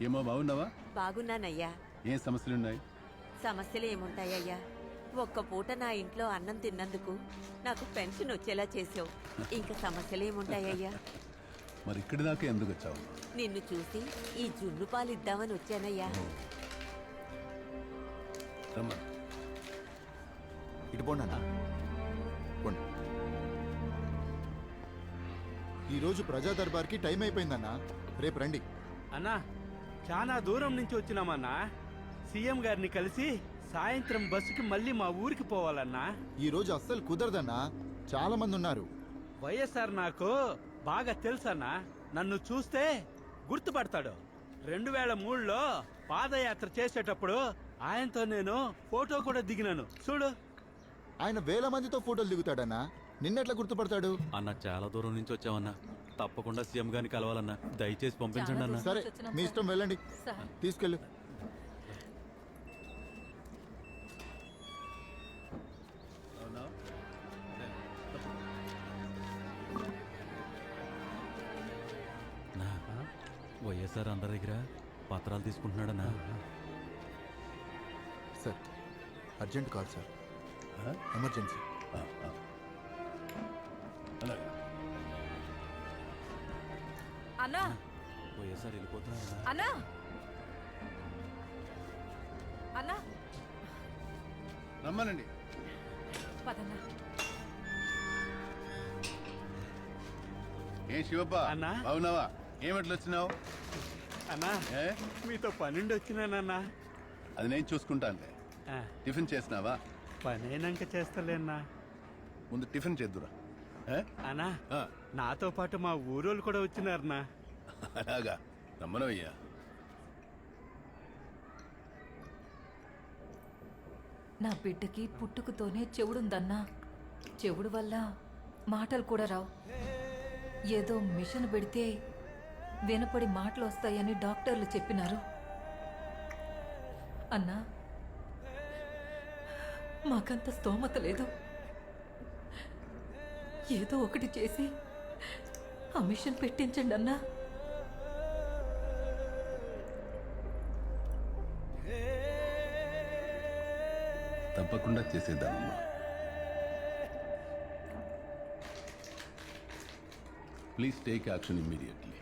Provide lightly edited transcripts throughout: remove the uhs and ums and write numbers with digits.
ఏమో బాగున్నావా? బాగున్నానయ్యా. ఏం సమస్యలున్నాయి? సమస్యలు ఏముంటాయ్యా? ఒక్క పూట నా ఇంట్లో అన్నం తిన్నందుకు నాకు పెన్షన్ వచ్చేలా చేసావు. ఇంక సమస్యలేముంటాయ్యా? మరి ఇక్కడి దాకా ఎందుకు వచ్చావు? నిన్ను చూసి ఈ జున్ను పాలు ఇద్దామని వచ్చానయ్యా. రమ్మా. ఇటు పోండి అన్న. పోండి. ఈరోజు ప్రజా దర్బార్కి టైం అయిపోయిందన్నా. రేపు రండి. అన్నా, చాలా దూరం నుంచి వచ్చినామన్నా. సీఎం గారిని కలిసి సాయంత్రం బస్సుకి మళ్ళీ మా ఊరికి పోవాలన్నా. ఈ రోజు అస్సలు కుదరదన్నా, చాలా మంది ఉన్నారు. వైఎస్ఆర్ నాకు బాగా తెలుసన్నా. నన్ను చూస్తే గుర్తుపడతాడు. 2003లో పాదయాత్ర చేసేటప్పుడు ఆయనతో నేను ఫోటో కూడా దిగినాను చూడు. ఆయన వేల మందితో ఫోటోలు దిగుతాడన్నా, నిన్నెట్లా గుర్తుపడతాడు? అన్న చాలా దూరం నుంచి వచ్చామన్నా. తప్పకుండా సీఎం గారిని కలవాలన్నా. దయచేసి పంపించండి అన్న. సరే, మీ ఇష్టం, వెళ్ళండి. తీసుకెళ్ళు. అవునా? నా వైఎస్ఆర్ అందరి దగ్గర పత్రాలు తీసుకుంటున్నాడన్నా. Sir, urgent call sir. Emergency. అలాగే. అన్నా, వైఎస్ఆర్ వెళ్ళిపోతున్నాడన్నా. అన్నా, అన్నా, రమ్మనండి. పదన్నా. ఏం శివప్ప, అన్నా? బాగున్నావా? ఏమట్లు వచ్చినావు? అన్నా, ఏ? మీతో పనుండి వచ్చినానన్నా. అది నేను చూసుకుంటానులే. టిఫిన్ చేసినావా? పనైనాక చేస్తలేనా. ముందు టిఫిన్ చేద్దురా. అన్నా, ఆ, నాతో పాటు మా ఊరోళ్ళు కూడా వచ్చినారన్నా. అలాగా, రమ్మనవయ్యా. నా బిడ్డకి పుట్టుకతోనే చెవుడుందన్నా. చెవుడు వల్ల మాటలు కూడా రావు. ఏదో మిషన్ పెడితే వినపడి మాటలు వస్తాయని డాక్టర్లు చెప్పినారు. అన్నా, మాకంత స్తోమత లేదు. ఏదో ఒకటి చేసి ఆ మిషన్ పెట్టించండి అన్నా. తప్పకుండా చేసేద్దామమ్మా. Please take action immediately.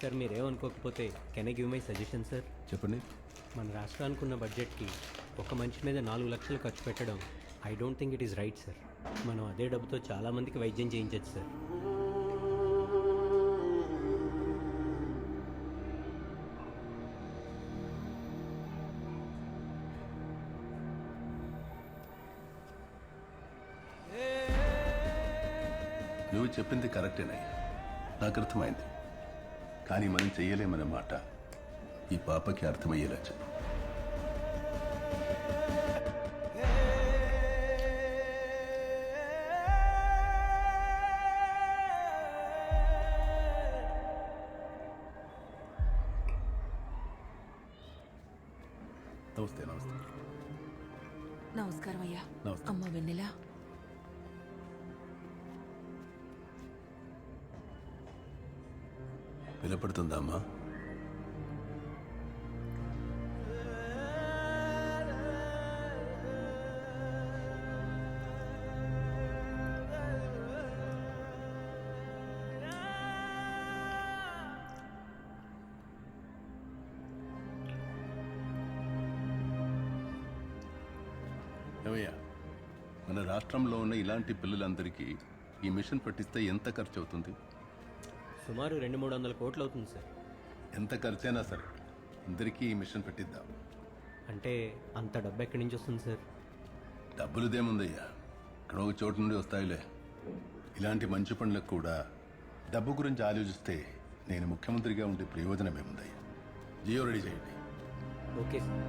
Sir, మీరేమనుకోకపోతే can I give my suggestion sir? చెప్పండి. మన రాష్ట్రానికి ఉన్న బడ్జెట్కి ఒక మనిషి మీద 4 లక్షలు ఖర్చు పెట్టడం I don't think it is right sir. మనం అదే డబ్బుతో చాలామందికి వైద్యం చేయించవచ్చు సార్. నువ్వు చెప్పింది కరెక్టేనయ్యా, నాకు అర్థమైంది. కానీ మనం చెయ్యలేమన్న మాట ఈ పాపకి అర్థమయ్యేలా చెప్పు. నమస్తే. నమస్తే. నమస్కారం అయ్యా. నమస్తే. అమ్మ వెన్నెల. వినపడుతుందా అమ్మా? ఏమయ్యా, మన రాష్ట్రంలో ఉన్న ఇలాంటి పిల్లలందరికీ ఈ మిషన్ పట్టిస్తే ఎంత ఖర్చు అవుతుంది? సుమారు 200-300 కోట్లు అవుతుంది సార్. ఎంత ఖర్చైనా సరే అందరికీ ఈ మిషన్ పెట్టిద్దాం. అంటే అంత డబ్బు ఎక్కడి నుంచి వస్తుంది సార్? డబ్బులుదేముందయ్యా, ఇక్కడ ఒక చోటు నుండి వస్తాయిలే. ఇలాంటి మంచి పనులకు కూడా డబ్బు గురించి ఆలోచిస్తే నేను ముఖ్యమంత్రిగా ఉండే ప్రయోజనం ఏముందయ్యా? జియో రెడీ చేయండి. Okay sir.